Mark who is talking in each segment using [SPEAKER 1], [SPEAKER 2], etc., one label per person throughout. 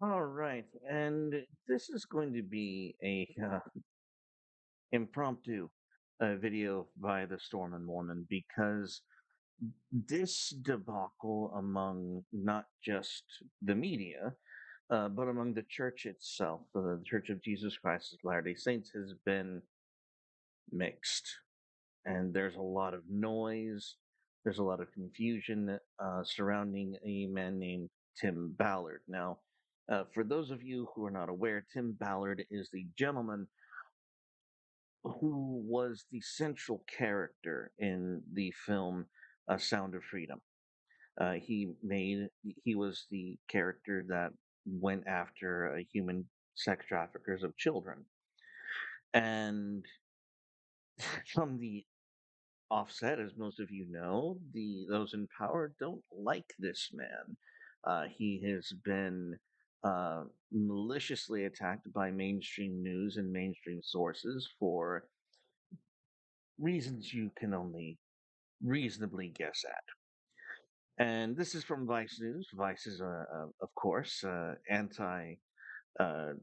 [SPEAKER 1] All right, and this is going to be a impromptu video by the Storm and Mormon because this debacle among not just the media, but among the church itself, the Church of Jesus Christ of Latter-day Saints, has been mixed, and there's a lot of noise. There's a lot of confusion surrounding a man named Tim Ballard. Now, for those of you who are not aware, Tim Ballard is the gentleman who was the central character in the film Sound of Freedom. He was the character that went after human sex traffickers of children, and from the offset, as most of you know, the those in power don't like this man. He has been maliciously attacked by mainstream news and mainstream sources for reasons you can only reasonably guess at. And this is from Vice News. Vice is, of course, anti uh,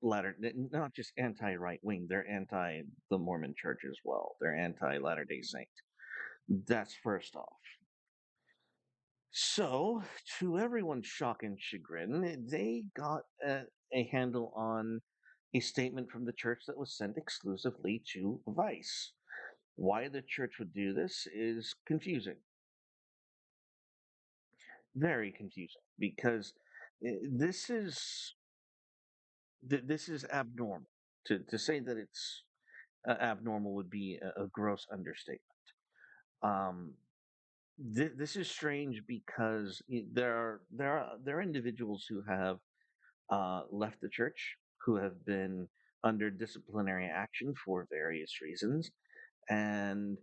[SPEAKER 1] not just anti right wing, they're anti the Mormon church as well. They're anti Latter day Saint. That's first off. So, to everyone's shock and chagrin, they got a handle on a statement from the church that was sent exclusively to Vice. Why the church would do this is confusing, very confusing, because this is this is abnormal. To say that it's abnormal would be a gross understatement. Um, this is strange because there are individuals who have left the church, who have been under disciplinary action for various reasons. And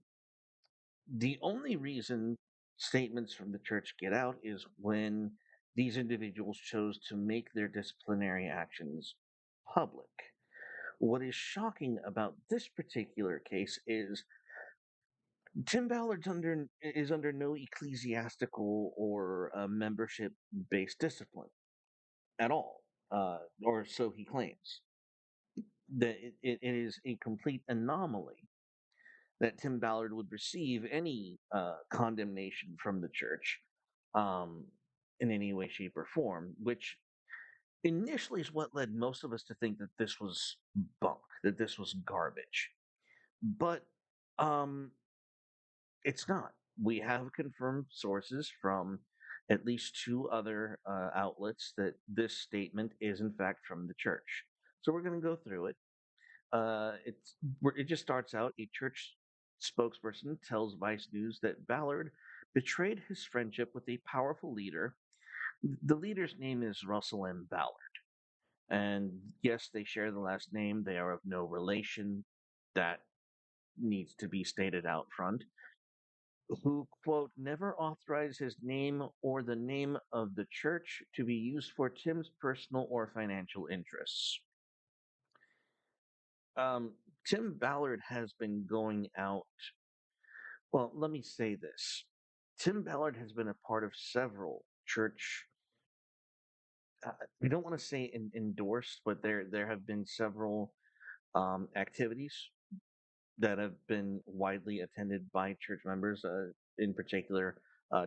[SPEAKER 1] the only reason statements from the church get out is when these individuals chose to make their disciplinary actions public. What is shocking about this particular case is Tim Ballard's is under no ecclesiastical or membership based discipline at all, or so he claims. That it is a complete anomaly that Tim Ballard would receive any condemnation from the church um, in any way, shape, or form, which initially is what led most of us to think that this was bunk, that this was garbage. But um, it's not. We have confirmed sources from at least two other outlets that this statement is, in fact, from the church. So we're going to go through it. It just starts out. A church spokesperson tells Vice News that Ballard betrayed his friendship with a powerful leader. The leader's name is Russell M. Ballard, and yes, they share the last name. They are of no relation. That needs to be stated out front. Who, quote, never authorized his name or the name of the church to be used for Tim's personal or financial interests. Um, Tim Ballard has been going out. Well, let me say this. Tim Ballard has been a part of several church. We don't want to say endorsed, but there have been several activities that have been widely attended by church members. In particular,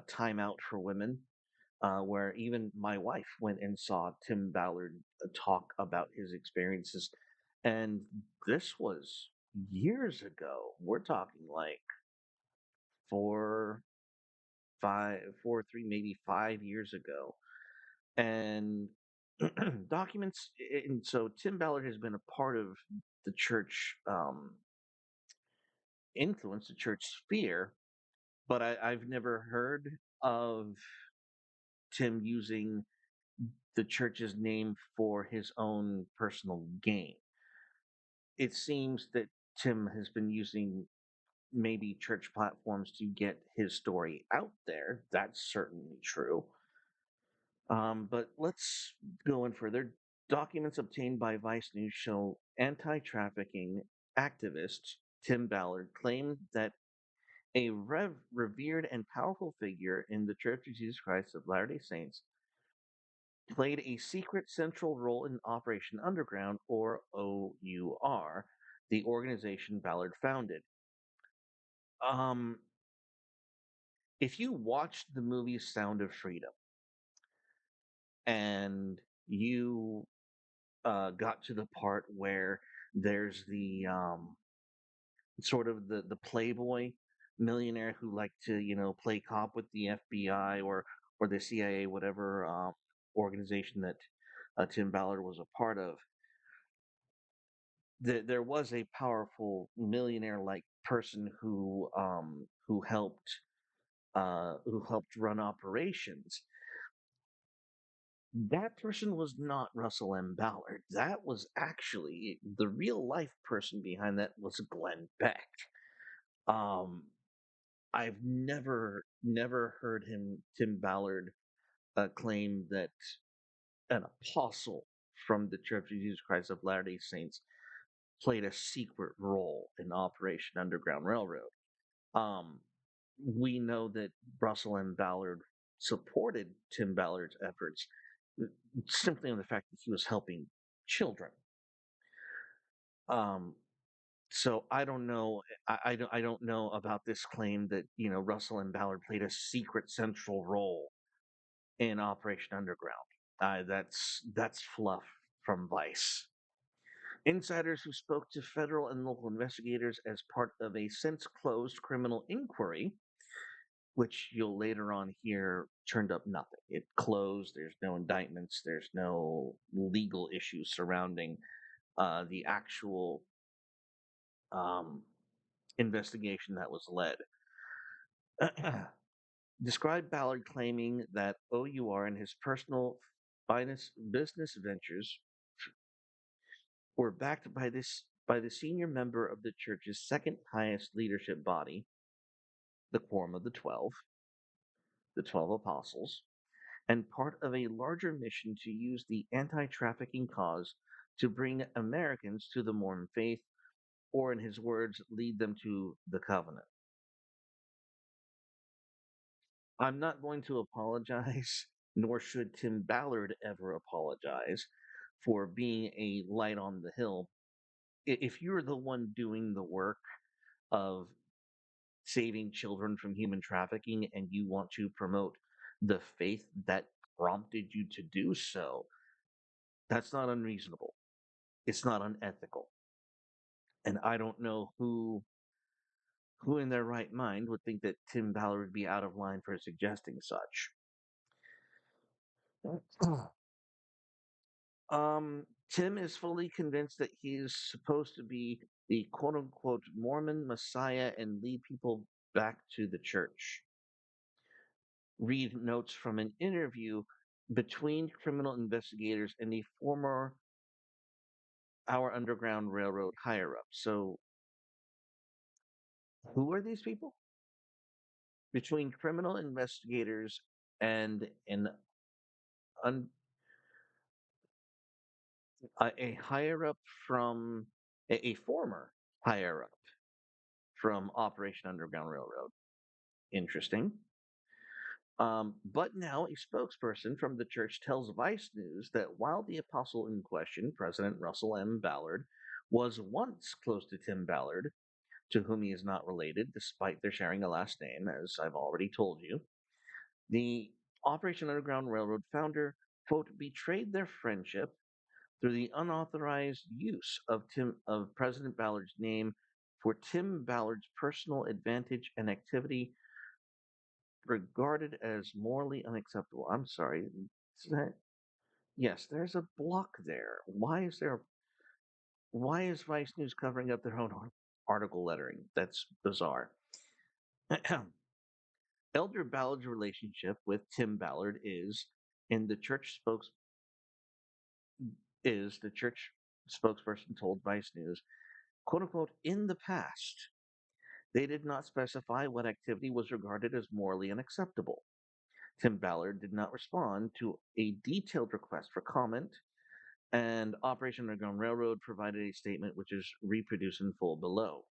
[SPEAKER 1] Time Out for Women, where even my wife went and saw Tim Ballard talk about his experiences, and this was years ago. We're talking like four, five, four, three, maybe 5 years ago. And documents, and so Tim Ballard has been a part of the church influence, the church sphere, but I've never heard of Tim using the church's name for his own personal gain. It seems that Tim has been using maybe church platforms to get his story out there. That's certainly true. But let's go in further. Documents obtained by Vice News show anti trafficking activist Tim Ballard claimed that a revered and powerful figure in the Church of Jesus Christ of Latter day Saints played a secret central role in Operation Underground, or OUR, the organization Ballard founded. Um, if you watched the movie Sound of Freedom and you got to the part where there's the sort of the playboy millionaire who liked to play cop with the FBI or the CIA, whatever organization that Tim Ballard was a part of. There was a powerful millionaire like person who helped run operations. That person was not Russell M. Ballard. That was actually the real life person behind that was Glenn Beck. Um, I've never heard Tim Ballard, claim that an apostle from the Church of Jesus Christ of Latter-day Saints played a secret role in Operation Underground Railroad. Um, we know that Russell M. Ballard supported Tim Ballard's efforts simply on the fact that he was helping children. Um, so I don't know. I don't know about this claim that Russell M. Ballard played a secret central role in Operation Underground. That's fluff from Vice. Insiders who spoke to federal and local investigators as part of a since closed criminal inquiry, which you'll later on hear turned up nothing. It closed. There's no indictments. There's no legal issues surrounding the actual um, investigation that was led. Described Ballard claiming that OUR and his personal finest business ventures were backed by the senior member of the church's second highest leadership body, the Quorum of the 12 Apostles, and part of a larger mission to use the anti-trafficking cause to bring Americans to the Mormon faith, or in his words, lead them to the covenant. I'm not going to apologize, nor should Tim Ballard ever apologize for being a light on the hill. If you're the one doing the work of saving children from human trafficking and you want to promote the faith that prompted you to do so, that's not unreasonable. It's not unethical. And I don't know who in their right mind would think that Tim Ballard would be out of line for suggesting such. Tim is fully convinced that he is supposed to be the quote unquote Mormon Messiah and lead people back to the church. Read notes from an interview between criminal investigators and a former Our Underground Railroad higher up. So, who are these people? Between criminal investigators and un, a higher up from a former higher up from Operation Underground Railroad. Interesting. But now a spokesperson from the church tells Vice News that while the apostle in question, President Russell M. Ballard, was once close to Tim Ballard, to whom he is not related, despite their sharing a last name, as I've already told you, the Operation Underground Railroad founder, quote, betrayed their friendship through the unauthorized use of President Ballard's name for Tim Ballard's personal advantage and activity regarded as morally unacceptable. I'm sorry. Yes, there's a block there. Why is Vice News covering up their own article lettering? That's bizarre. Elder Ballard's relationship with Tim Ballard in the church spokes is the church spokesperson told Vice News, quote unquote, in the past. They did not specify what activity was regarded as morally unacceptable. Tim Ballard did not respond to a detailed request for comment, and Operation Underground Railroad provided a statement which is reproduced in full below.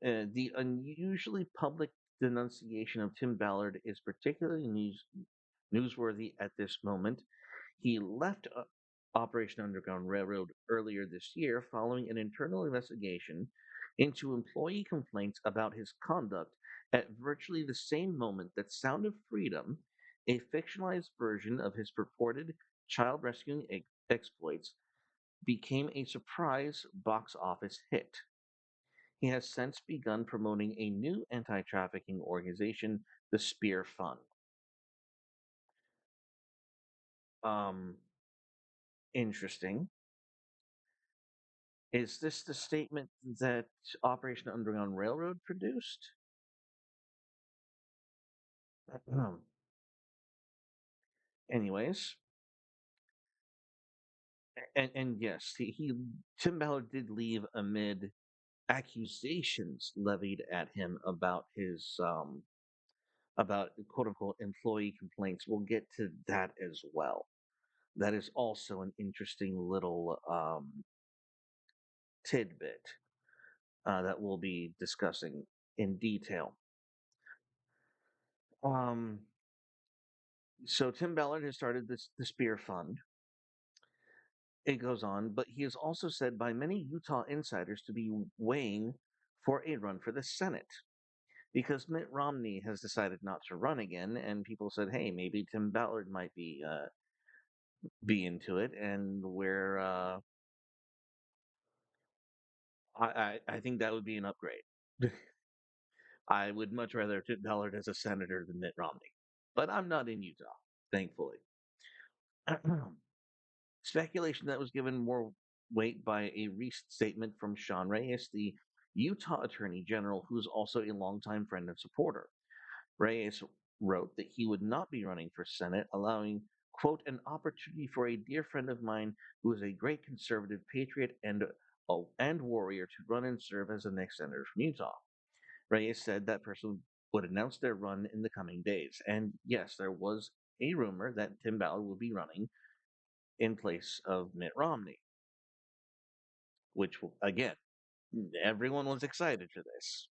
[SPEAKER 1] The unusually public denunciation of Tim Ballard is particularly Newsworthy at this moment, he left Operation Underground Railroad earlier this year following an internal investigation into employee complaints about his conduct at virtually the same moment that Sound of Freedom, a fictionalized version of his purported child rescuing exploits, became a surprise box office hit. He has since begun promoting a new anti trafficking organization, the Spear Fund. Um, Interesting. Is this the statement that Operation Underground Railroad produced? Anyways, and yes, Tim Ballard did leave amid accusations levied at him about quote unquote employee complaints. We'll get to that as well. That is also an interesting little tidbit that we'll be discussing in detail. Um, so Tim Ballard has started the Spear Fund. It goes on, but he is also said by many Utah insiders to be weighing for a run for the Senate because Mitt Romney has decided not to run again, and people said, "Hey, maybe Tim Ballard might be into it," and where I think that would be an upgrade. I would much rather Tim Ballard as a senator than Mitt Romney, but I'm not in Utah, thankfully. Speculation that was given more weight by a recent statement from Sean Reyes, the Utah Attorney General, who's also a longtime friend and supporter. Reyes wrote that he would not be running for Senate, allowing, quote, an opportunity for a dear friend of mine who is a great conservative patriot and warrior to run and serve as the next senator from Utah. Reyes said that person would announce their run in the coming days. And yes, there was a rumor that Tim Ballard will be running in place of Mitt Romney, which, again, everyone was excited for this.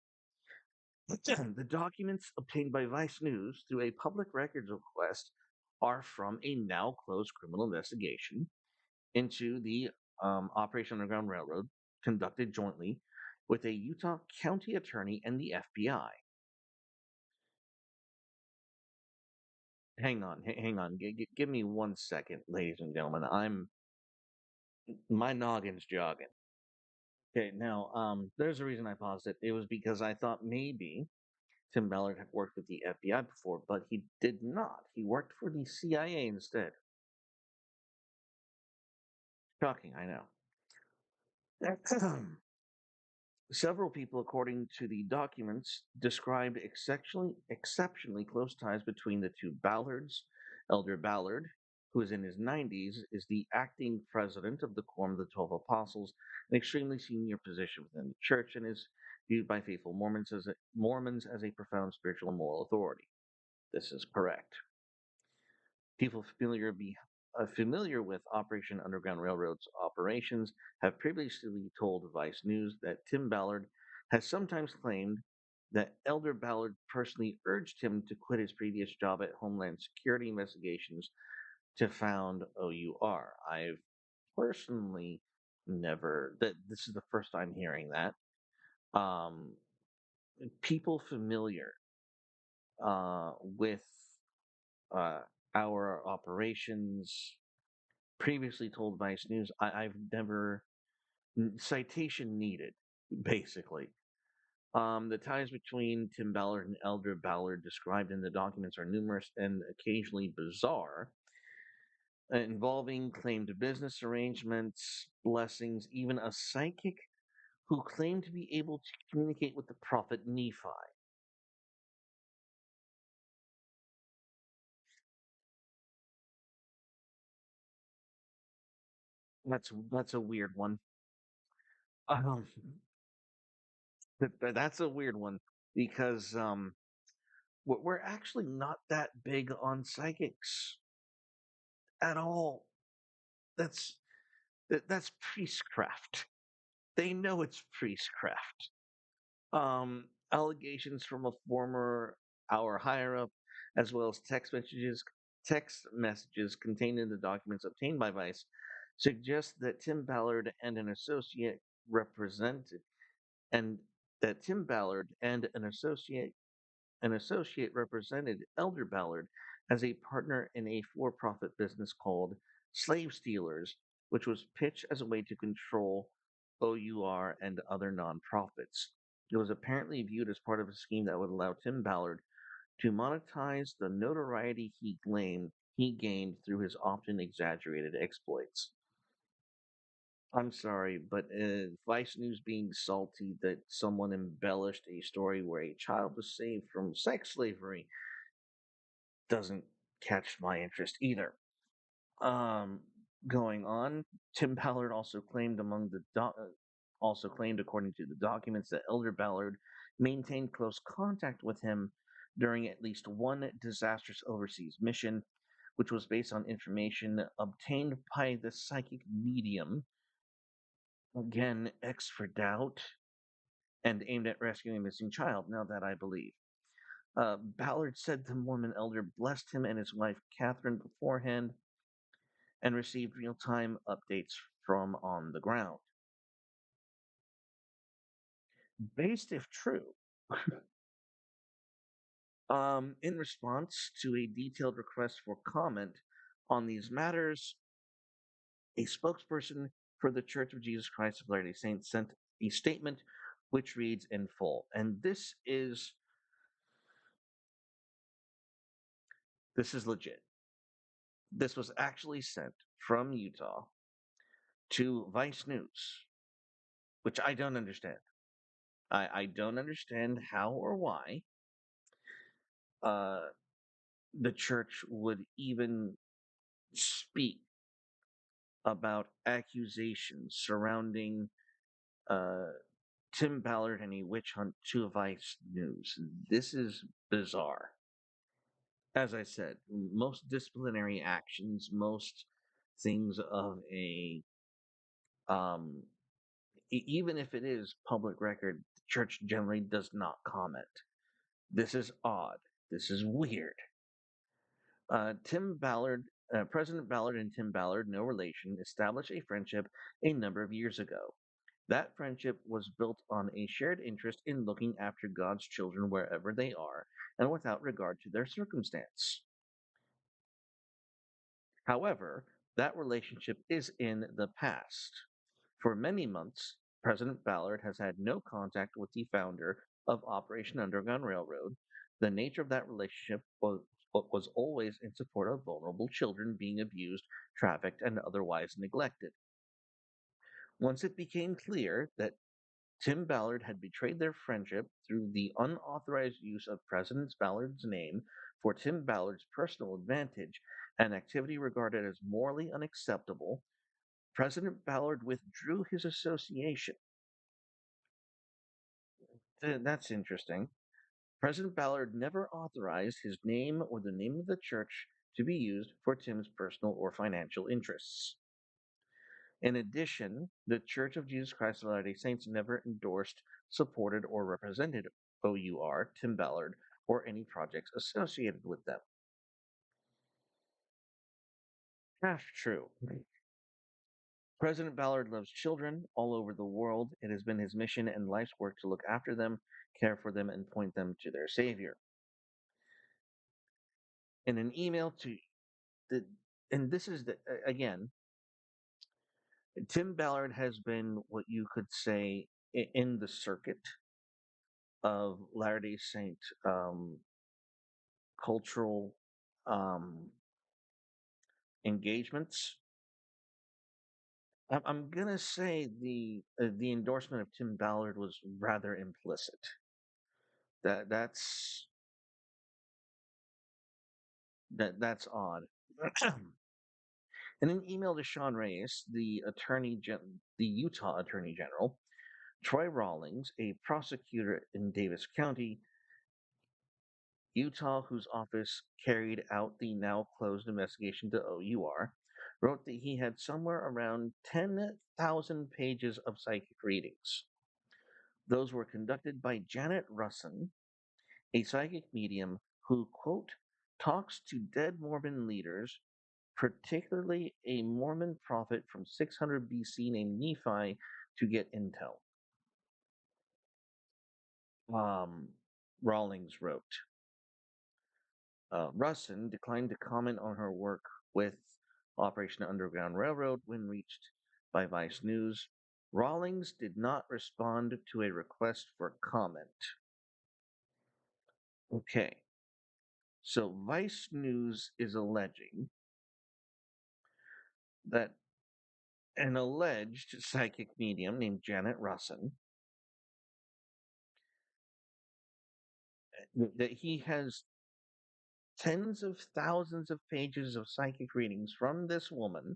[SPEAKER 1] The documents obtained by Vice News through a public records request are from a now closed criminal investigation into the Operation Underground Railroad conducted jointly with a Utah county attorney and the FBI. Hang on. Give me 1 second, ladies and gentlemen. My noggin's jogging. Okay, now, there's a reason I paused it. It was because I thought maybe Tim Ballard had worked with the FBI before, but he did not. He worked for the CIA instead. Shocking, I know. Several people, according to the documents, described exceptionally close ties between the two Ballards. Elder Ballard, who is in his 90s, is the acting president of the Quorum of the 12 Apostles, an extremely senior position within the church, and is viewed by faithful Mormons as a profound spiritual and moral authority. This is correct. People familiar with Operation Underground Railroad's operations have previously told Vice News that Tim Ballard has sometimes claimed that Elder Ballard personally urged him to quit his previous job at Homeland Security Investigations to found OUR. I've personally never that this is the first time hearing that. Um, People familiar with uh, our operations previously told Vice News, I've never citation needed, basically. The ties between Tim Ballard and Elder Ballard described in the documents are numerous and occasionally bizarre, involving claimed business arrangements, blessings, even a psychic who claimed to be able to communicate with the prophet Nephi. That's a weird one. Um, that's a weird one because we're actually not that big on psychics at all. That's that's priestcraft. They know it's priestcraft. Allegations from a former our higher up, as well as text messages Text messages contained in the documents obtained by Vice suggest that Tim Ballard and an associate represented and that Tim Ballard and an associate represented Elder Ballard as a partner in a for-profit business called Slave Stealers, which was pitched as a way to control OUR and other nonprofits. It was apparently viewed as part of a scheme that would allow Tim Ballard to monetize the notoriety he gained through his often exaggerated exploits. I'm sorry, but Vice News being salty that someone embellished a story where a child was saved from sex slavery doesn't catch my interest either. Um, Going on, Tim Ballard also claimed, according to the documents, that Elder Ballard maintained close contact with him during at least one disastrous overseas mission, which was based on information obtained by the psychic medium, again X for doubt, and aimed at rescuing a missing child. Now that I believe. Ballard said the Mormon elder blessed him and his wife Catherine beforehand and received real time updates from on the ground. Based if true, in response to a detailed request for comment on these matters, a spokesperson for the Church of Jesus Christ of Latter-day Saints sent a statement which reads in full, and this is legit. This was actually sent from Utah to Vice News, which I don't understand. I don't understand how or why uh, the church would even speak about accusations surrounding uh, Tim Ballard and a witch hunt to Vice News. This is bizarre. As I said, most disciplinary actions, most things of a um, even if it is public record, the church generally does not comment. This is odd. This is weird. Tim Ballard, President Ballard and Tim Ballard, no relation, established a friendship a number of years ago. That friendship was built on a shared interest in looking after God's children wherever they are and without regard to their circumstance. However, that relationship is in the past. For many months, President Ballard has had no contact with the founder of Operation Underground Railroad. The nature of that relationship was always in support of vulnerable children being abused, trafficked, and otherwise neglected. Once it became clear that Tim Ballard had betrayed their friendship through the unauthorized use of President Ballard's name for Tim Ballard's personal advantage, an activity regarded as morally unacceptable, President Ballard withdrew his association. That's interesting. President Ballard never authorized his name or the name of the church to be used for Tim's personal or financial interests. In addition, the Church of Jesus Christ of Latter-day Saints never endorsed, supported, or represented OUR, Tim Ballard, or any projects associated with them. Half true. President Ballard loves children all over the world. It has been his mission and life's work to look after them, care for them, and point them to their Savior. In an email to the, and this is the, again, Tim Ballard has been what you could say in the circuit of Latter day Saint cultural um, engagements. I'm gonna say the endorsement of Tim Ballard was rather implicit. That's odd. In an email to Sean Reyes, the Utah Attorney General, Troy Rawlings, a prosecutor in Davis County, Utah, whose office carried out the now closed investigation to OUR, wrote that he had somewhere around 10,000 pages of psychic readings. Those were conducted by Janet Russin, a psychic medium who, quote, talks to dead Mormon leaders, particularly a Mormon prophet from 600 BC named Nephi, to get intel. Um, Rawlings wrote. Russin declined to comment on her work with Operation Underground Railroad when reached by Vice News. Rawlings did not respond to a request for comment. Okay, so Vice News is alleging that an alleged psychic medium named Janet Russin, that he has tens of thousands of pages of psychic readings from this woman,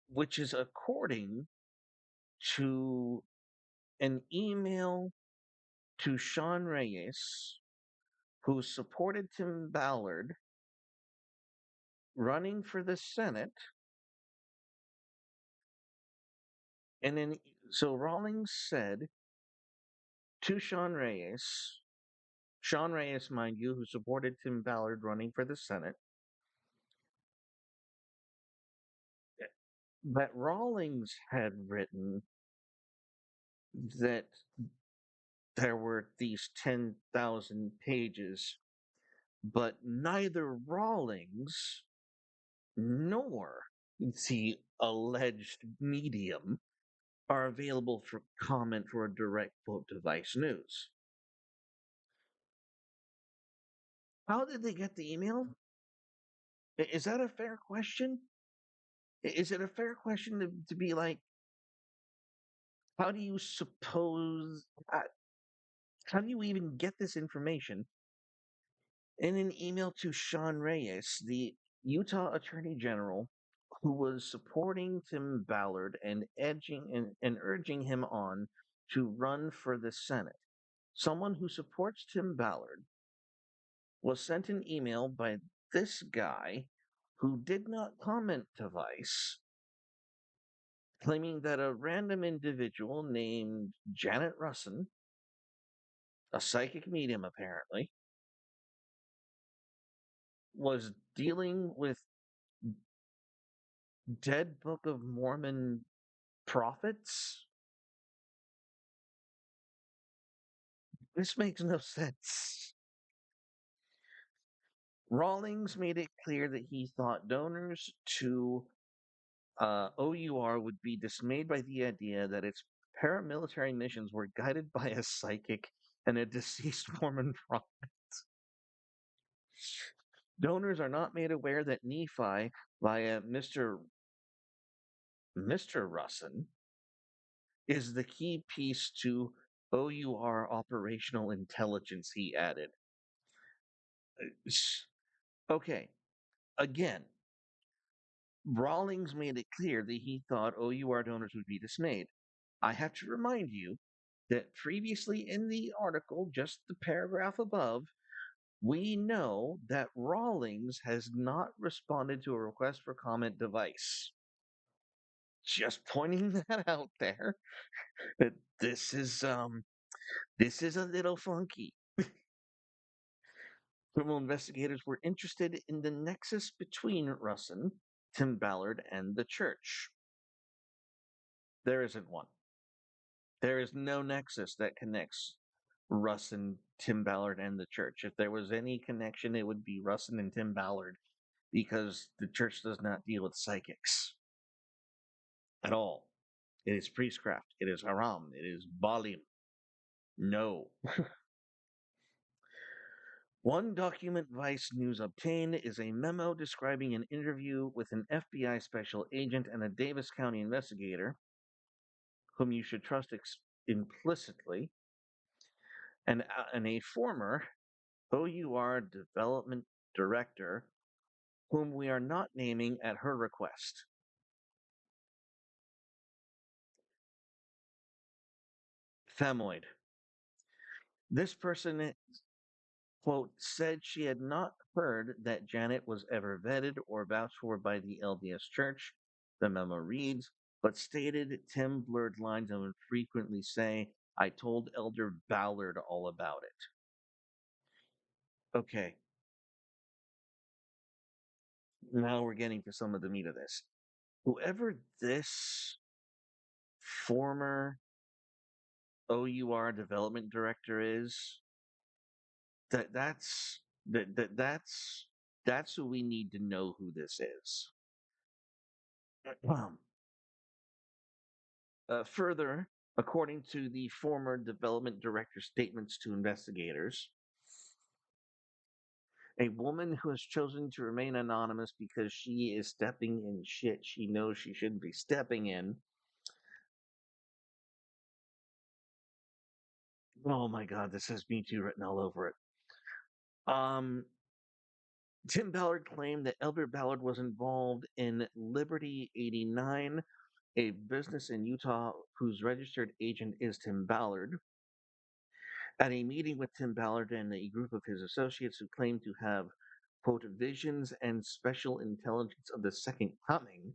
[SPEAKER 1] which is according to an email to Sean Reyes, who supported Tim Ballard running for the Senate. And then, so Rawlings said to Sean Reyes, mind you, who supported Tim Ballard running for the Senate, that Rawlings had written that there were these 10,000 pages, but neither Rawlings nor the alleged medium are available for comment for a direct quote to Vice News. How did they get the email? Is that a fair question? Is it a fair question to be like, how do you suppose, how do you even get this information in an email to Sean Reyes, the Utah Attorney General, who was supporting Tim Ballard and and urging him on to run for the Senate? Someone who supports Tim Ballard was sent an email by this guy who did not comment to Vice, claiming that a random individual named Janet Russin, a psychic medium apparently, was dealing with dead Book of Mormon prophets. This makes no sense. Rawlings made it clear that he thought donors to OUR would be dismayed by the idea that its paramilitary missions were guided by a psychic and a deceased Mormon prophet. Donors are not made aware that Nephi, via Mr. Russin, is the key piece to OUR operational intelligence, he added. Okay, again, Rawlings made it clear that he thought OUR donors would be dismayed. I have to remind you that previously in the article, just the paragraph above, we know that Rawlings has not responded to a request for comment device. Just pointing that out there. That this is a little funky. Criminal investigators were interested in the nexus between Russin, Tim Ballard, and the church. There isn't one. There is no nexus that connects Russin, Tim Ballard, and the church. If there was any connection, it would be Russin and Tim Ballard, because the church does not deal with psychics at all. It is priestcraft. It is haram. It is balim. No. One document Vice News obtained is a memo describing an interview with an FBI special agent and a Davis County investigator, whom you should trust implicitly, and a former OUR development director, whom we are not naming at her request. Femoid. This person, quote, said she had not heard that Janet was ever vetted or vouched for by the LDS Church, the memo reads, but stated Tim blurred lines and would frequently say, I told Elder Ballard all about it. Okay, Now we're getting to some of the meat of this. Whoever this former OUR development director is, that that's that, that that's who we need to know who this is. Um, Further, according to the former development director's statements to investigators, a woman who has chosen to remain anonymous because she is stepping in shit she knows she shouldn't be stepping in. Oh my god, this has Me Too written all over it. Um, Tim Ballard claimed that Elder Ballard was involved in Liberty 89, a business in Utah whose registered agent is Tim Ballard. At a meeting with Tim Ballard and a group of his associates who claimed to have, quote, visions and special intelligence of the second coming.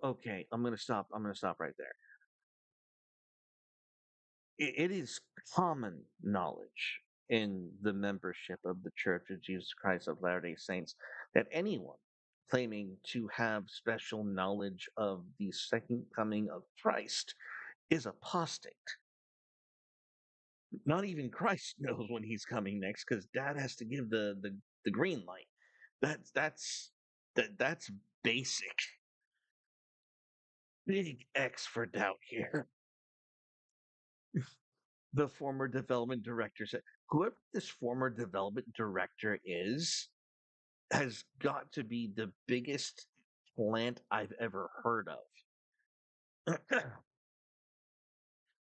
[SPEAKER 1] Okay, I'm going to stop. I'm going to stop right there. It is common knowledge in the membership of the Church of Jesus Christ of Latter day Saints that anyone claiming to have special knowledge of the second coming of Christ is apostate. Not even Christ knows when he's coming next because Dad has to give the green light. That's basic. Big X for doubt here. The former development director said, whoever this former development director is has got to be the biggest plant I've ever heard of.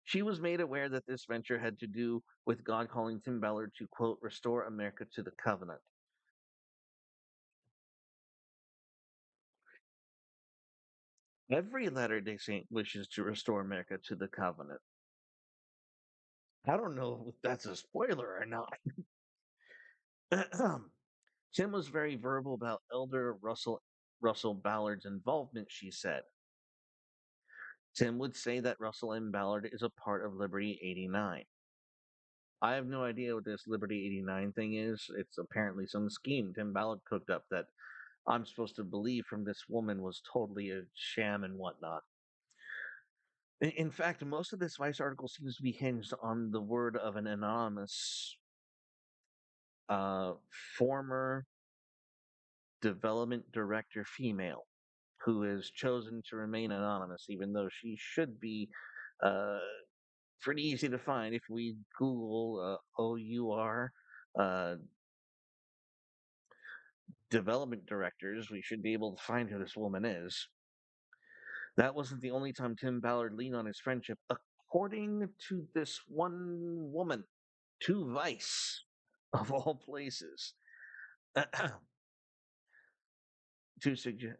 [SPEAKER 1] She was made aware that this venture had to do with God calling Tim Ballard to, quote, restore America to the covenant. Every Latter day Saint wishes to restore America to the covenant. I don't know if that's a spoiler or not. Tim was very verbal about Elder Russell Ballard's involvement, she said. Tim would say that Russell M. Ballard is a part of Liberty 89. I have no idea what this Liberty 89 thing is. It's apparently some scheme Tim Ballard cooked up that I'm supposed to believe from this woman was totally a sham and whatnot. In fact, most of this Vice article seems to be hinged on the word of an anonymous uh, former development director female who has chosen to remain anonymous, even though she should be uh, pretty easy to find if we Google OUR uh, development directors. We should be able to find who this woman is. That wasn't the only time Tim Ballard leaned on his friendship, according to this one woman, to Vice, of all places. To suggest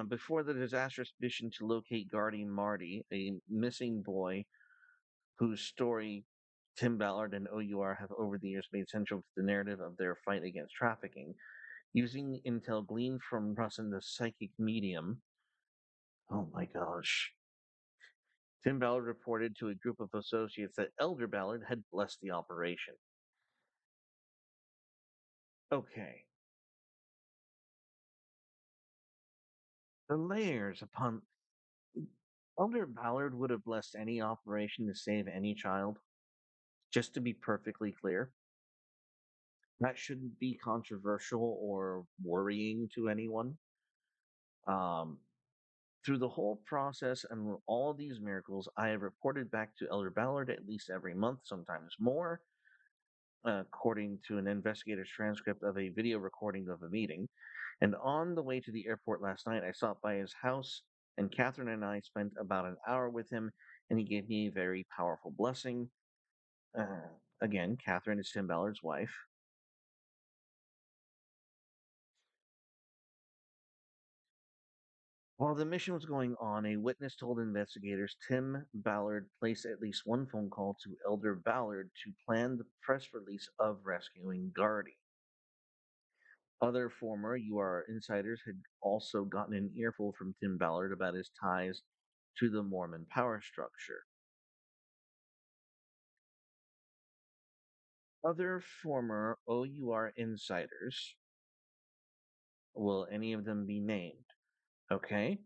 [SPEAKER 1] before the disastrous mission to locate Guardian Marty, a missing boy whose story Tim Ballard and OUR have over the years made central to the narrative of their fight against trafficking, using intel gleaned from Rusin, the psychic medium. Oh my gosh. Tim Ballard reported to a group of associates that Elder Ballard had blessed the operation. Okay. The layers upon Elder Ballard would have blessed any operation to save any child. Just to be perfectly clear, that shouldn't be controversial or worrying to anyone. Um, Through the whole process and all these miracles, I have reported back to Elder Ballard at least every month, sometimes more, according to an investigator's transcript of a video recording of a meeting. And on the way to the airport last night, I stopped by his house, and Catherine and I spent about an hour with him, and he gave me a very powerful blessing. Again, Catherine is Tim Ballard's wife. While the mission was going on, a witness told investigators Tim Ballard placed at least one phone call to Elder Ballard to plan the press release of rescuing Gardy. Other former UR insiders had also gotten an earful from Tim Ballard about his ties to the Mormon power structure. Other former OUR insiders Will any of them be named? Okay.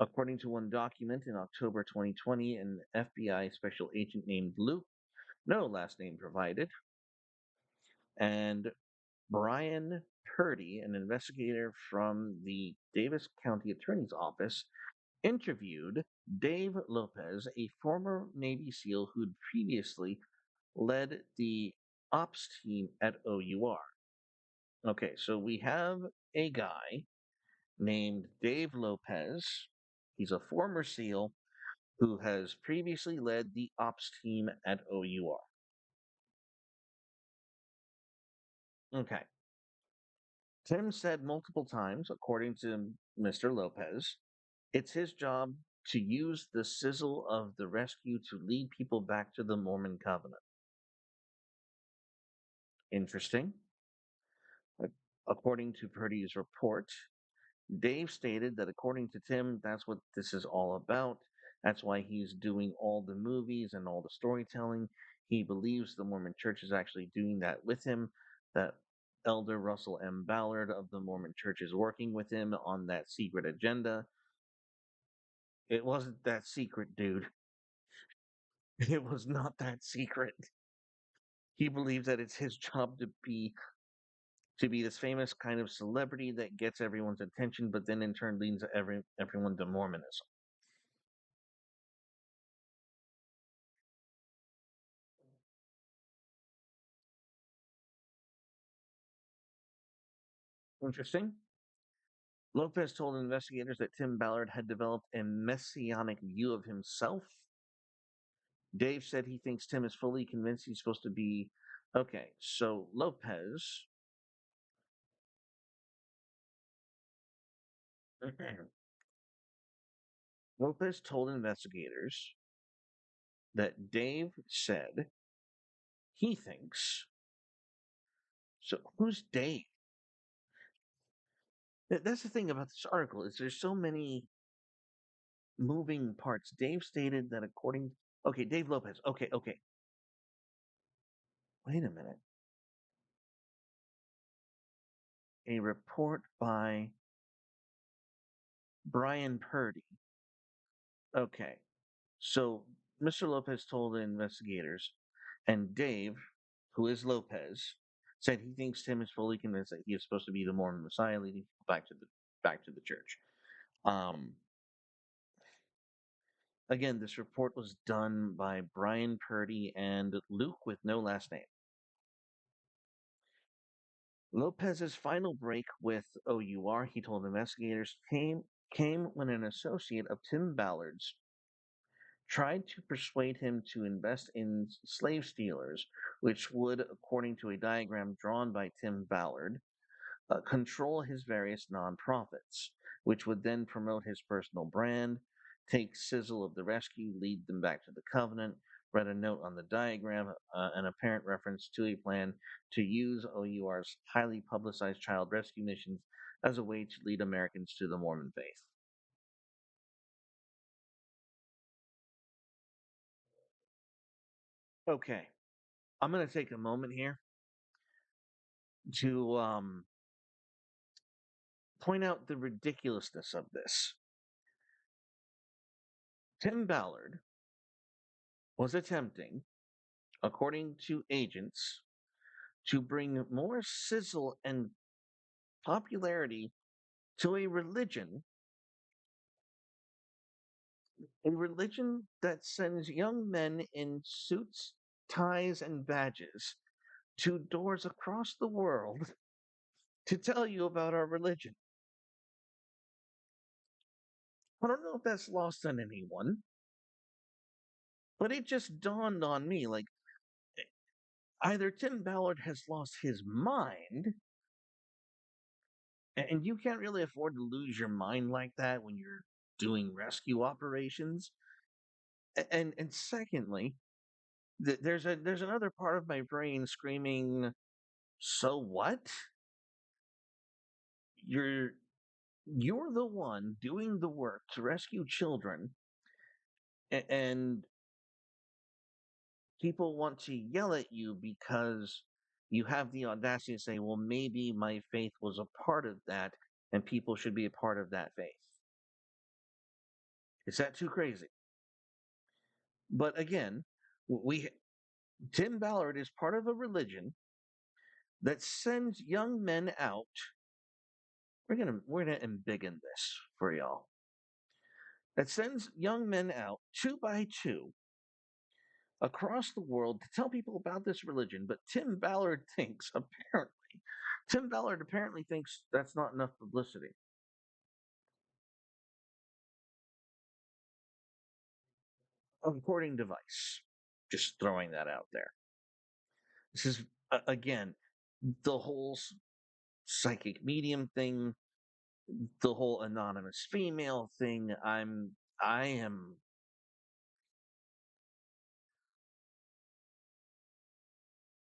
[SPEAKER 1] According to one document in October 2020, an FBI special agent named Luke, no last name provided, and Brian Purdy, an investigator from the Davis County Attorney's Office, interviewed Dave Lopez, a former Navy SEAL who'd previously led the ops team at OUR. Okay, so we have a guy named Dave Lopez. He's a former SEAL who has previously led the ops team at OUR. Okay. Tim said multiple times, according to Mr. Lopez, it's his job to use the sizzle of the rescue to lead people back to the Mormon covenant. Interesting. According to Purdy's report, Dave stated that according to Tim, that's what this is all about. That's why he's doing all the movies and all the storytelling. He believes the Mormon Church is actually doing that with him, that Elder Russell M. Ballard of the Mormon Church is working with him on that secret agenda. It wasn't that secret, dude. It was not that secret. He believes that it's his job to be this famous kind of celebrity that gets everyone's attention, but then in turn leads everyone to Mormonism. Interesting. Lopez told investigators that Tim Ballard had developed a messianic view of himself. Dave said he thinks Tim is fully convinced he's supposed to be. Okay, so Lopez told investigators that Dave said he thinks. So who's Dave? That's the thing about this article is there's so many moving parts. Dave stated that according. Okay, Dave Lopez. Okay, okay. Wait a minute. A report by Brian Purdy. Okay, so Mr. Lopez told the investigators, and Dave, who is Lopez, said he thinks Tim is fully convinced that he is supposed to be the Mormon Messiah, leading people back to the church. Um, Again, this report was done by Brian Purdy and Luke with no last name. Lopez's final break with OUR, he told investigators, came when an associate of Tim Ballard's tried to persuade him to invest in slave stealers, which would, according to a diagram drawn by Tim Ballard, control his various nonprofits, which would then promote his personal brand, take Sizzle of the Rescue, lead them back to the Covenant, read a note on the diagram, an apparent reference to a plan to use OUR's highly publicized child rescue missions as a way to lead Americans to the Mormon faith. Okay, I'm going to take a moment here to point out the ridiculousness of this. Tim Ballard was attempting, according to agents, to bring more sizzle and popularity to a religion that sends young men in suits, ties, and badges to doors across the world to tell you about our religion. I don't know if that's lost on anyone, but it just dawned on me like either Tim Ballard has lost his mind, and you can't really afford to lose your mind like that when you're doing rescue operations. And secondly, there's another part of my brain screaming, "So what? You're you're the one doing the work to rescue children, and people want to yell at you because you have the audacity to say, well, maybe my faith was a part of that and people should be a part of that faith. Is that too crazy? But again, we Tim Ballard is part of a religion that sends young men out. We're gonna embiggen this for y'all. That sends young men out two by two across the world to tell people about this religion. But Tim Ballard apparently thinks that's not enough publicity. According to Vice, just throwing that out there. This is again the whole psychic medium thing, the whole anonymous female thing. I am.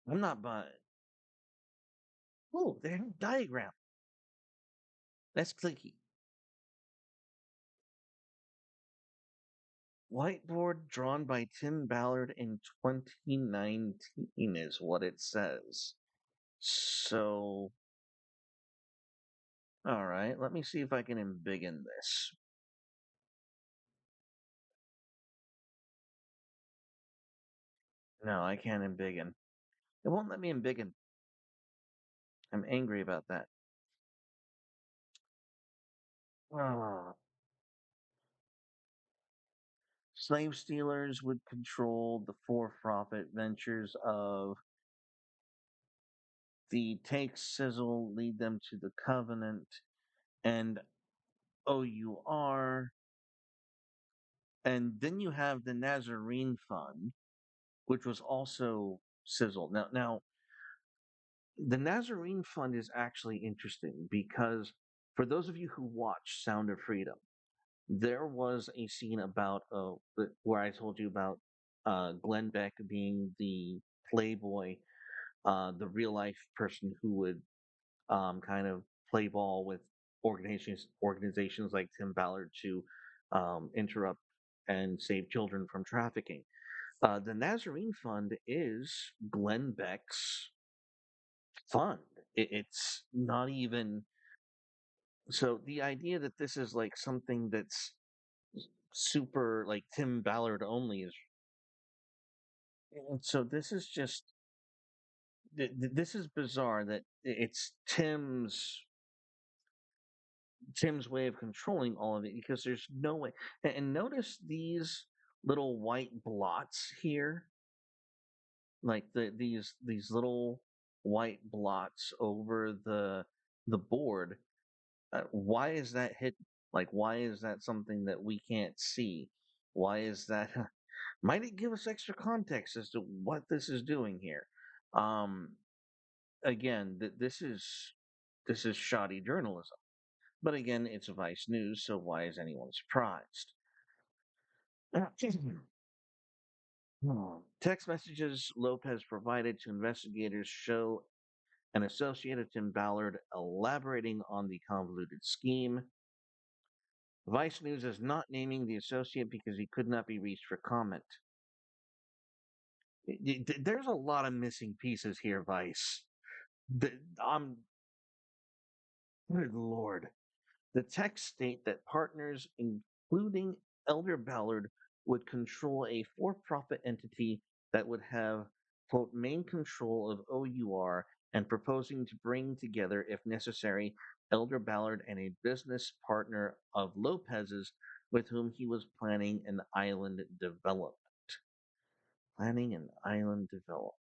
[SPEAKER 1] I'm not buying. Oh, they have a diagram. That's clicky. Whiteboard drawn by Tim Ballard in 2019 is what it says. So, all right, let me see if I can embiggen this. No, I can't embiggen. It won't let me embiggen. I'm angry about that. Ah, slave stealers would control the for-profit ventures of the take sizzle, lead them to the covenant, and OUR. And then you have the Nazarene Fund, which was also sizzle. Now, the Nazarene Fund is actually interesting because for those of you who watch Sound of Freedom, there was a scene about where I told you about Glenn Beck being the playboy, the real life person who would kind of play ball with organizations like Tim Ballard to interrupt and save children from trafficking. The Nazarene Fund is Glenn Beck's fund. It's not even so. The idea that this is like something that's super like Tim Ballard only is so. This is just this is bizarre that it's Tim's way of controlling all of it because there's no way. And notice these little white blots here, like these little white blots over the board. Why is that hidden? Like, why is that something that we can't see? Why is that? Might it give us extra context as to what this is doing here? Um, again, this is shoddy journalism. But again, it's Vice News, so why is anyone surprised? Text messages Lopez provided to investigators show an associate of Tim Ballard elaborating on the convoluted scheme. Vice News is not naming the associate because he could not be reached for comment. There's a lot of missing pieces here, Vice. I'm, good Lord. The texts state that partners, including Elder Ballard, would control a for profit entity that would have, quote, main control of OUR and proposing to bring together, if necessary, Elder Ballard and a business partner of Lopez's with whom he was planning an island development. Planning an island development.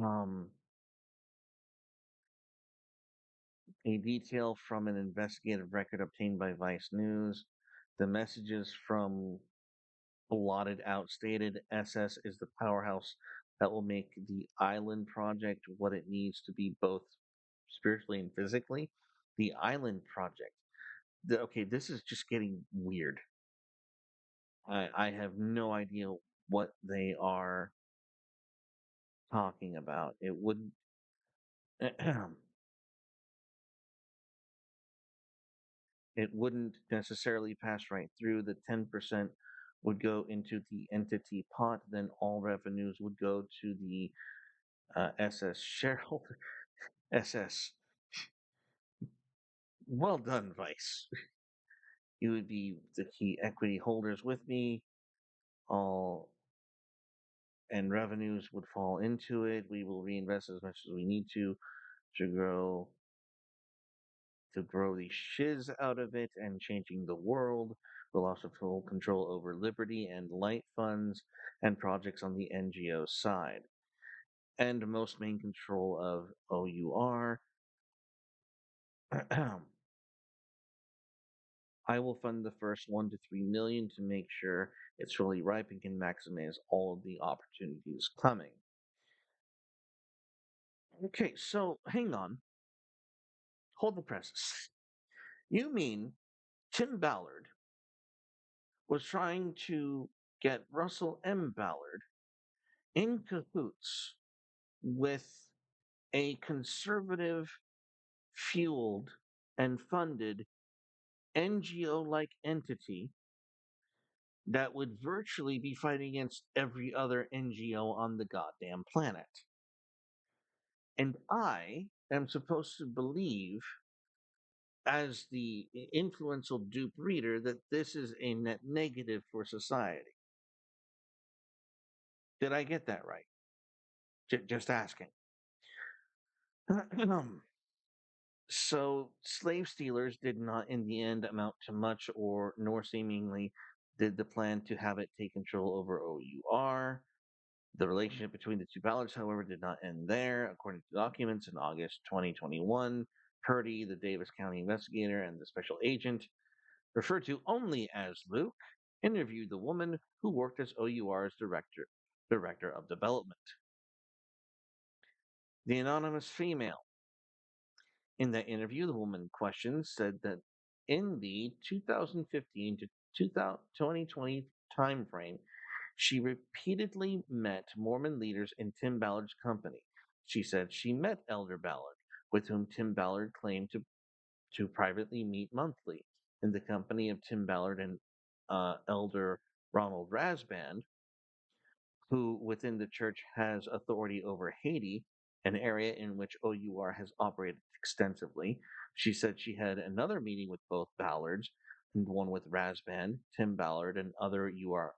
[SPEAKER 1] Um, a detail from an investigative record obtained by Vice News. The messages from blotted out stated SS is the powerhouse that will make the island project what it needs to be both spiritually and physically. The island project. Okay, this is just getting weird. I have no idea what they are talking about. It wouldn't. It wouldn't necessarily pass right through. The 10% would go into the entity pot. Then all revenues would go to the SS shareholder. SS. Well done, Vice. You would be the key equity holders with me. All and revenues would fall into it. We will reinvest as much as we need to grow the shiz out of it and changing the world. We'll also have full control over Liberty and Light funds and projects on the NGO side. And most main control of OUR. I will fund the first 1 to 3 million to make sure it's really ripe and can maximize all of the opportunities coming. Okay, so hang on. Hold the presses. You mean Tim Ballard was trying to get Russell M. Ballard in cahoots with a conservative fueled and funded NGO like entity that would virtually be fighting against every other NGO on the goddamn planet. And I am supposed to believe, as the influential dupe reader, that this is a net negative for society. Did I get that right? Just asking. So slave stealers did not in the end amount to much, or nor seemingly did the plan to have it take control over OUR. The relationship between the two Ballards, however, did not end there. According to documents in August 2021, Purdy, the Davis County investigator and the special agent, referred to only as Luke, interviewed the woman who worked as OUR's director of development. The anonymous female. In that interview, the woman questioned said that in the 2015 to 2020 timeframe, she repeatedly met Mormon leaders in Tim Ballard's company. She said she met Elder Ballard, with whom Tim Ballard claimed to privately meet monthly, in the company of Tim Ballard and Elder Ronald Rasband, who within the church has authority over Haiti, an area in which OUR has operated extensively. She said she had another meeting with both Ballards, and one with Rasband, Tim Ballard, and other OUR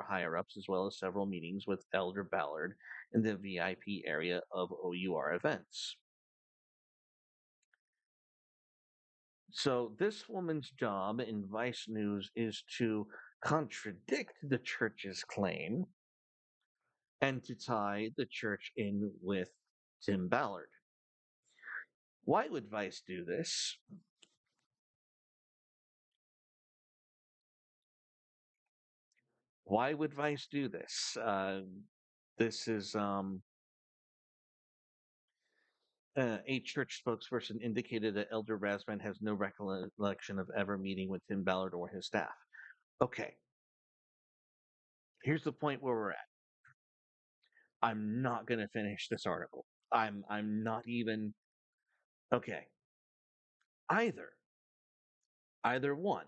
[SPEAKER 1] higher ups, as well as several meetings with Elder Ballard in the VIP area of OUR events. So, this woman's job in Vice News is to contradict the church's claim and to tie the church in with Tim Ballard. Why would Vice do this? Why would Vice do this? This is a church spokesperson indicated that Elder Rasband has no recollection of ever meeting with Tim Ballard or his staff. Okay, here's the point where we're at. I'm not going to finish this article. I'm not even okay. Either one.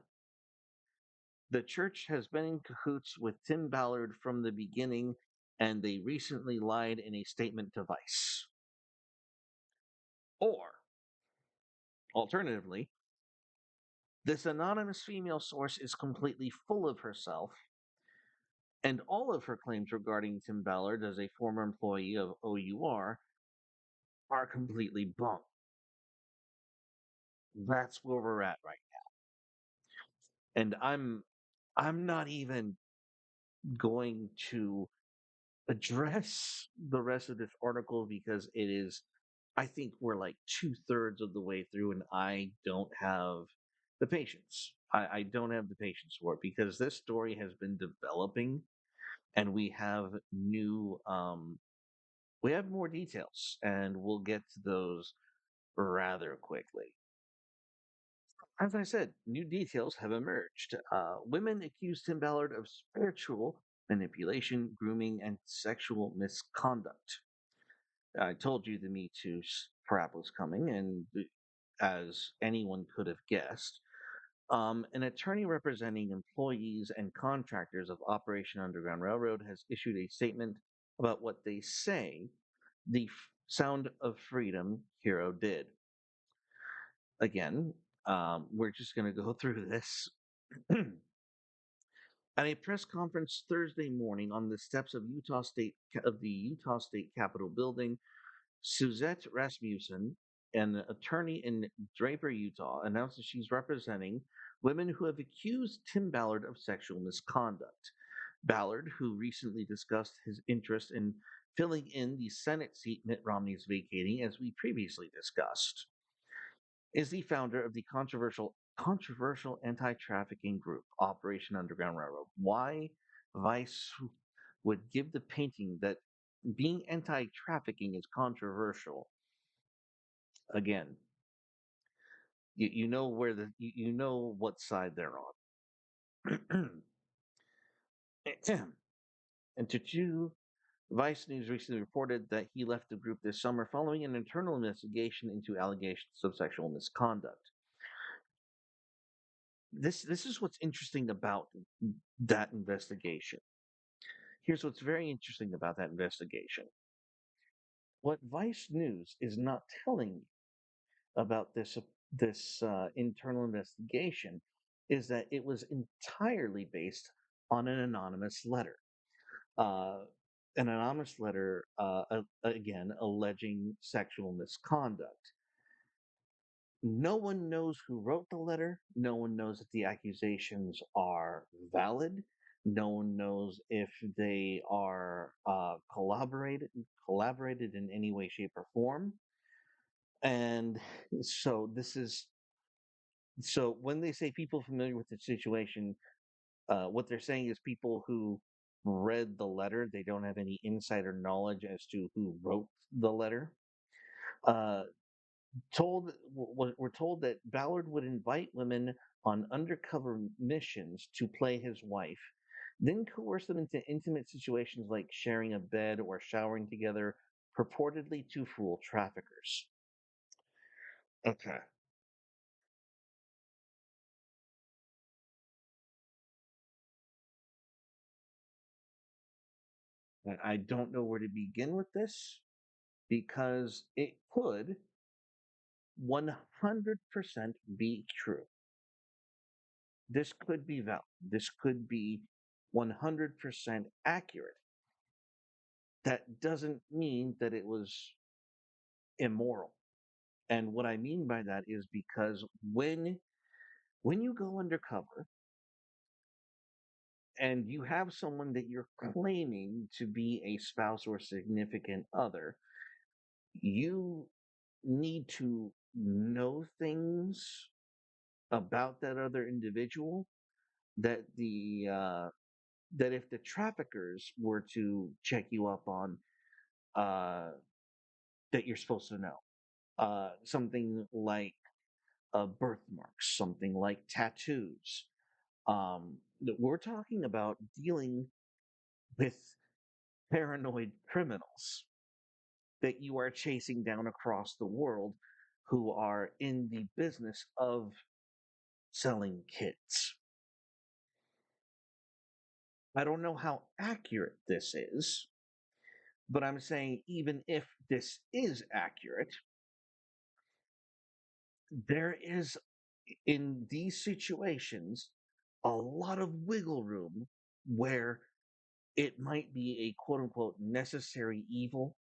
[SPEAKER 1] The church has been in cahoots with Tim Ballard from the beginning, and they recently lied in a statement to Vice. Or, alternatively, this anonymous female source is completely full of herself, and all of her claims regarding Tim Ballard as a former employee of OUR are completely bunk. That's where we're at right now. And I'm not even going to address the rest of this article because it is, I think we're like 2/3 of the way through, and I don't have the patience. I don't have the patience for it because this story has been developing, and we have more details, and we'll get to those rather quickly. As I said, new details have emerged. Women accused Tim Ballard of spiritual manipulation, grooming, and sexual misconduct. I told you the Me Too crap was coming, and as anyone could have guessed, An attorney representing employees and contractors of Operation Underground Railroad has issued a statement about what they say the Sound of Freedom hero did. Again, we're just going to go through this. At a press conference Thursday morning on the steps of the Utah State Capitol building, Suzette Rasmussen, an attorney in Draper, Utah, announced that she's representing women who have accused Tim Ballard of sexual misconduct. Ballard, who recently discussed his interest in filling in the Senate seat Mitt Romney is vacating, as we previously discussed, is the founder of the controversial anti-trafficking group Operation Underground Railroad. Why Vice would give the painting that being anti-trafficking is controversial? Again, you know where you know what side they're on. And to two, Vice News recently reported that he left the group this summer following an internal investigation into allegations of sexual misconduct. This is what's interesting about that investigation. Here's what's very interesting about that investigation. What Vice News is not telling you about this internal investigation is that it was entirely based on an anonymous letter. Uh, an anonymous letter, again, alleging sexual misconduct. No one knows who wrote the letter. No one knows if the accusations are valid. No one knows if they are collaborated in any way, shape, or form. And so this is so when they say people familiar with the situation, what they're saying is people who read the letter. They don't have any insider knowledge as to who wrote the letter. Uh, we're told that Ballard would invite women on undercover missions to play his wife, then coerce them into intimate situations like sharing a bed or showering together, purportedly to fool traffickers. Okay. I don't know where to begin with this because it could 100% be true. This could be valid. This could be 100% accurate. That doesn't mean that it was immoral. And what I mean by that is because when you go undercover and you have someone that you're claiming to be a spouse or significant other, you need to know things about that other individual that the that if the traffickers were to check you up on, uh, that you're supposed to know. Something like birthmarks, something like tattoos. That we're talking about dealing with paranoid criminals that you are chasing down across the world who are in the business of selling kids. I don't know how accurate this is, but I'm saying even if this is accurate, there is in these situations a lot of wiggle room where it might be a quote unquote necessary evil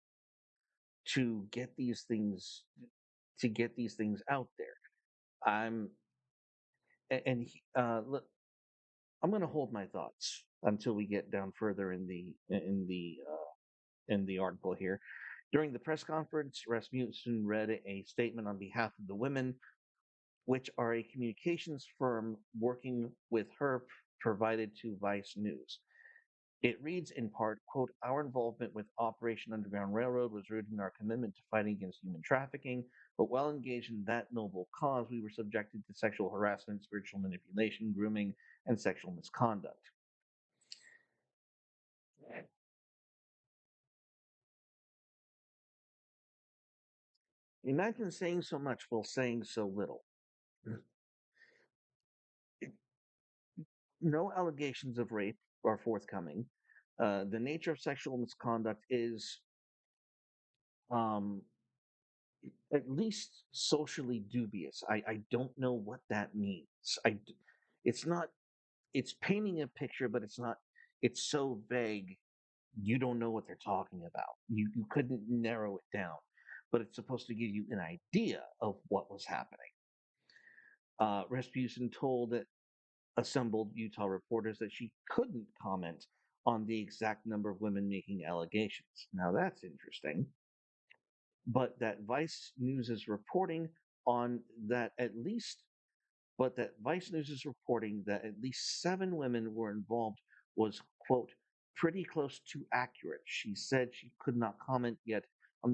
[SPEAKER 1] to get these things out there. I'm look, I'm going to hold my thoughts until we get down further in the article here. During the press conference, Rasmussen read a statement on behalf of the women, which are a communications firm working with her provided to Vice News. It reads in part, quote, our involvement with Operation Underground Railroad was rooted in our commitment to fighting against human trafficking, but while engaged in that noble cause, we were subjected to sexual harassment, spiritual manipulation, grooming, and sexual misconduct. Imagine saying so much while saying so little. no allegations of rape are forthcoming. The nature of sexual misconduct is um, at least socially dubious. I don't know what that means. It's not, it's painting a picture, but it's not, it's so vague, you don't know what they're talking about. You couldn't narrow it down, but it's supposed to give you an idea of what was happening. Rasputin told assembled Utah reporters that she couldn't comment on the exact number of women making allegations. Now that's interesting. But that Vice News is reporting on that at least, but that Vice News is reporting that at least 7 women were involved was, quote, pretty close to accurate. She said she could not comment yet on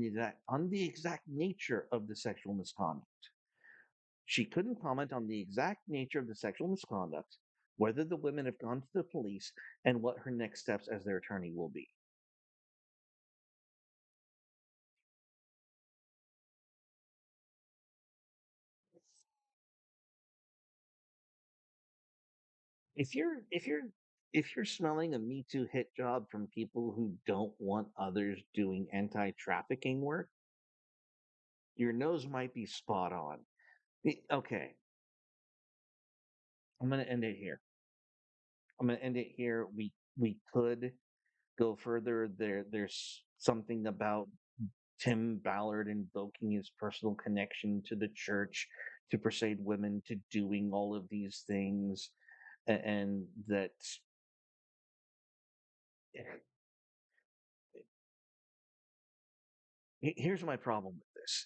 [SPEAKER 1] the exact nature of the sexual misconduct. She couldn't comment on the exact nature of the sexual misconduct, whether the women have gone to the police, and what her next steps as their attorney will be. If you're smelling a Me Too hit job from people who don't want others doing anti-trafficking work, your nose might be spot on. Okay, I'm gonna end it here. I'm gonna end it here. We could go further. There's something about Tim Ballard invoking his personal connection to the church to persuade women to doing all of these things, and that here's my problem with this.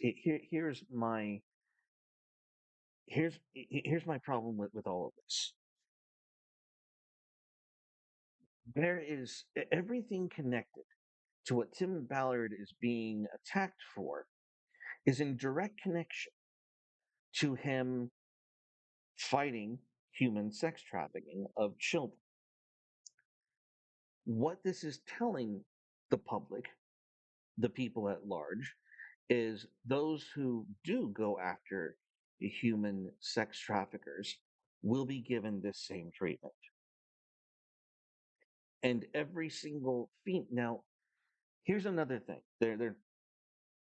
[SPEAKER 1] Here's my problem with all of this. There is everything connected to what Tim Ballard is being attacked for is in direct connection to him fighting human sex trafficking of children. What this is telling the public, the people at large, is those who do go after the human sex traffickers will be given this same treatment. And every single now, here's another thing.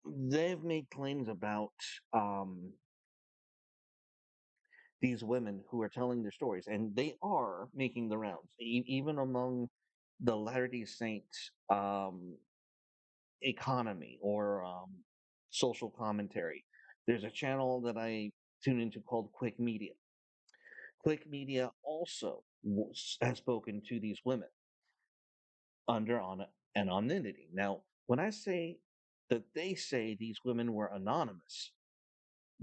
[SPEAKER 1] They've made claims about um, these women who are telling their stories, and they are making the rounds, even among the Latter Day Saints economy or social commentary. There's a channel that I tune into called Quick Media. Quick Media also has spoken to these women under anonymity. Now, when I say that they say these women were anonymous,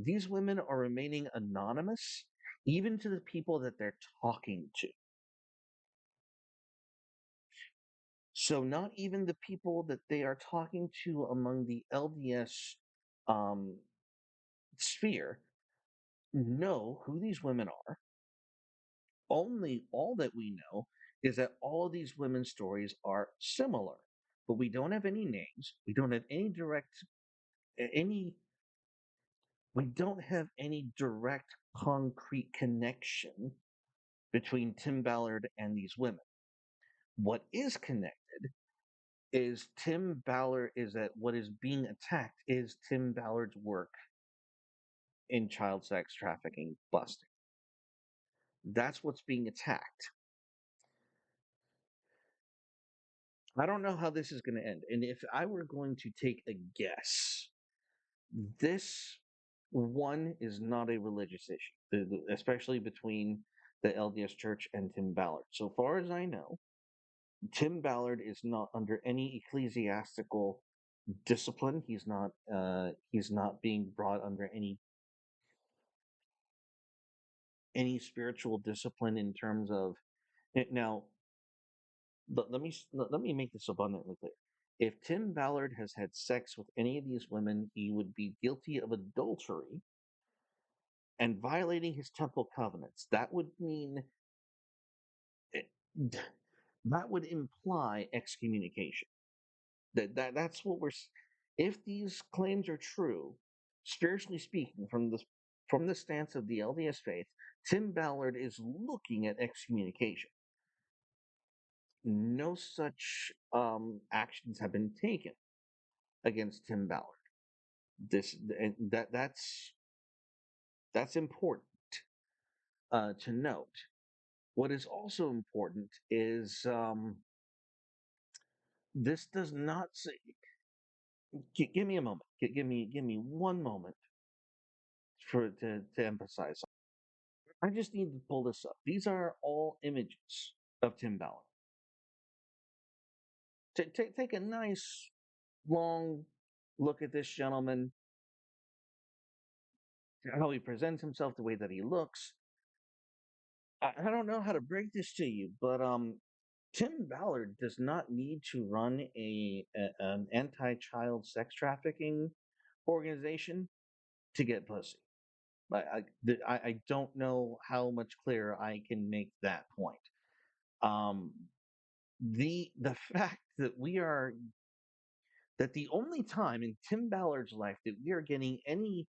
[SPEAKER 1] these women are remaining anonymous even to the people that they're talking to. So, not even the people that they are talking to among the LDS um, sphere know who these women are. Only all that we know is that all of these women's stories are similar, but we don't have any names. We don't have any we don't have any direct concrete connection between Tim Ballard and these women. What is connected is Tim Ballard is that what is being attacked is Tim Ballard's work in child sex trafficking busting. That's what's being attacked. I don't know how this is going to end. And if I were going to take a guess, this one is not a religious issue, especially between the LDS Church and Tim Ballard. So far as I know, Tim Ballard is not under any ecclesiastical discipline. He's not being brought under any spiritual discipline in terms of now. Let me make this abundantly clear. If Tim Ballard has had sex with any of these women, he would be guilty of adultery and violating his temple covenants. That would mean eh, that would imply excommunication. That's what we're. If these claims are true, spiritually speaking, from the from the stance of the LDS faith, Tim Ballard is looking at excommunication. No such actions have been taken against Tim Ballard. This and that's important to note. What is also important is this does not say. Give me a moment. Give me one moment for to emphasize. I just need to pull this up. These are all images of Tim Ballard. Take a nice long look at this gentleman, how he presents himself, the way that he looks. I don't know how to break this to you, but Tim Ballard does not need to run an anti-child sex trafficking organization to get pussy. I don't know how much clearer I can make that point. Um, the fact that the only time in Tim Ballard's life that we are getting any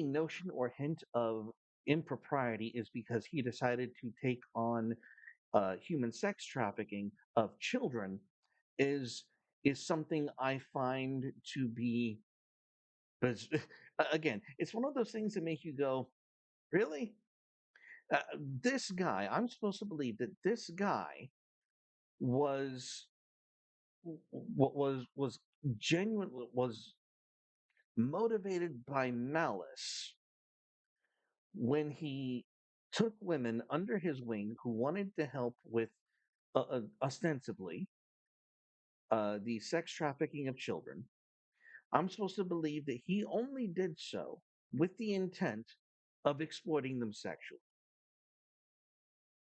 [SPEAKER 1] notion or hint of impropriety is because he decided to take on human sex trafficking of children is is something I find to be again, it's one of those things that make you go, really? Uh, this guy, I'm supposed to believe that this guy was was genuine, was motivated by malice when he took women under his wing who wanted to help with ostensibly the sex trafficking of children. I'm supposed to believe that he only did so with the intent of exploiting them sexually.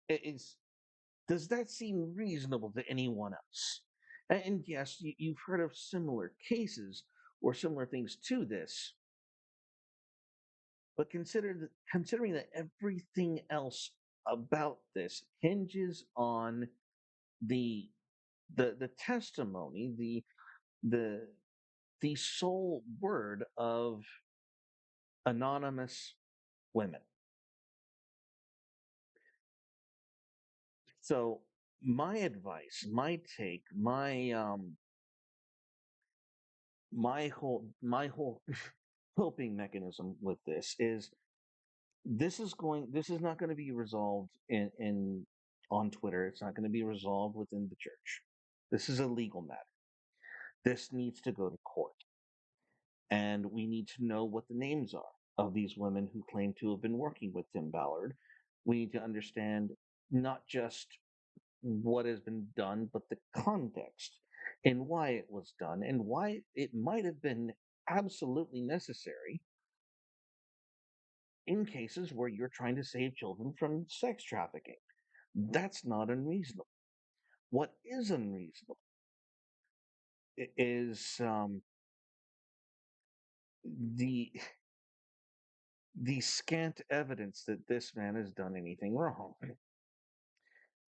[SPEAKER 1] Is Does that seem reasonable to anyone else? And yes, you've heard of similar cases or similar things to this, but considering that everything else about this hinges on the the testimony, the the sole word of anonymous women. So my advice, my take, my whole coping mechanism with this is this is not going to be resolved in on Twitter. It's not going to be resolved within the church. This is a legal matter. This needs to go to court. And we need to know what the names are of these women who claim to have been working with Tim Ballard. We need to understand not just what has been done, but the context and why it was done and why it might have been absolutely necessary in cases where you're trying to save children from sex trafficking. That's not unreasonable. What is unreasonable is the the scant evidence that this man has done anything wrong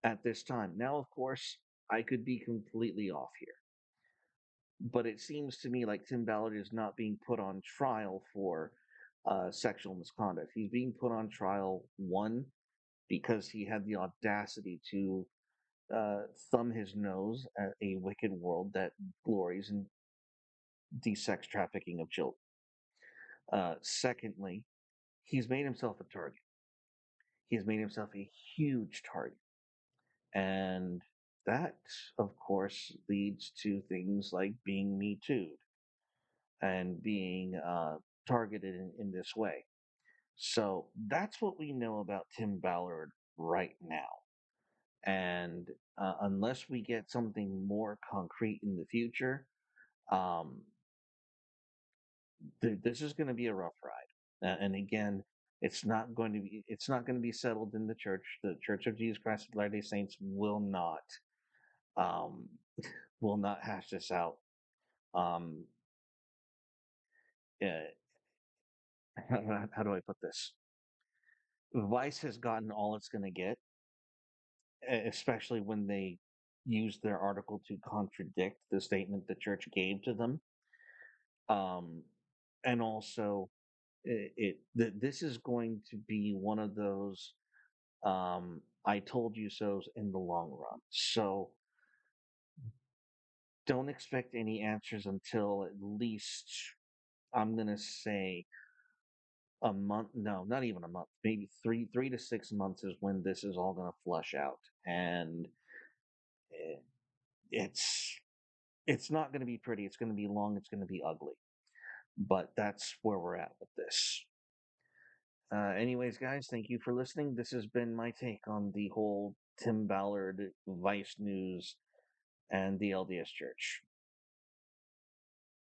[SPEAKER 1] at this time. Now, of course, I could be completely off here, but it seems to me like Tim Ballard is not being put on trial for sexual misconduct. He's being put on trial, one, because he had the audacity to thumb his nose at a wicked world that glories in the sex trafficking of children. Secondly, he's made himself a target. He's made himself a huge target. And that, of course, leads to things like being Me Too'd and being targeted in this way. So that's what we know about Tim Ballard right now. And unless we get something more concrete in the future, um, this is going to be a rough ride. And again, it's not going to be settled in the church. The Church of Jesus Christ of Latter-day Saints um, will not hash this out. Um, uh, how do I put this? Vice has gotten all it's going to get, especially when they use their article to contradict the statement the church gave to them. Um, and also, this is going to be one of those I told you so's in the long run. So don't expect any answers until at least I'm gonna say a month. No, not even a month. Maybe three to 6 months is when this is all gonna flush out, and eh, it's it's not gonna be pretty. It's gonna be long. It's gonna be ugly. But that's where we're at with this. Anyways, guys, thank you for listening. This has been my take on the whole Tim Ballard, Vice News, and the LDS Church.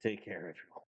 [SPEAKER 1] Take care, everyone.